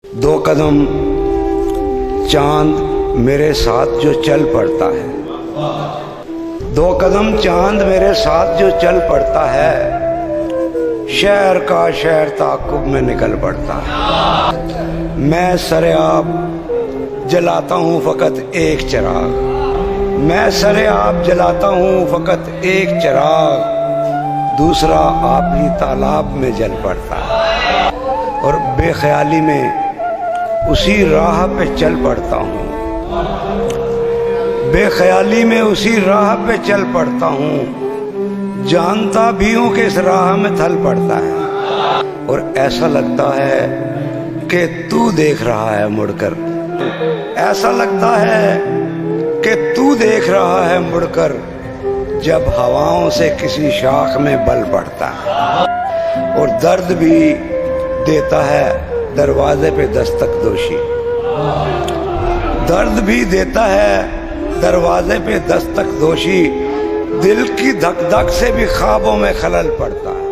دو قدم چاند میرے ساتھ جو چل پڑتا ہے، دو قدم چاند میرے ساتھ جو چل پڑتا ہے، شہر کا شہر تعاقب میں نکل پڑتا ہے۔ میں سریاب جلاتا ہوں فقط ایک چراغ، میں سریاب جلاتا ہوں فقط ایک چراغ، دوسرا آبی تالاب میں جل پڑتا ہے، اور بے خیالی میں اسی راہ پہ چل پڑتا ہوں، بے خیالی میں اسی راہ پہ چل پڑتا ہوں، جانتا بھی ہوں کہ اس راہ میں تھل پڑتا ہے، اور ایسا لگتا ہے کہ تو دیکھ رہا ہے مڑ کر، ایسا لگتا ہے کہ تو دیکھ رہا ہے مڑ کر، جب ہواؤں سے کسی شاخ میں بل پڑتا ہے، اور درد بھی دیتا ہے دروازے پہ دستک دوشی، درد بھی دیتا ہے دروازے پہ دستک دوشی، دل کی دھک دھک سے بھی خوابوں میں خلل پڑتا ہے۔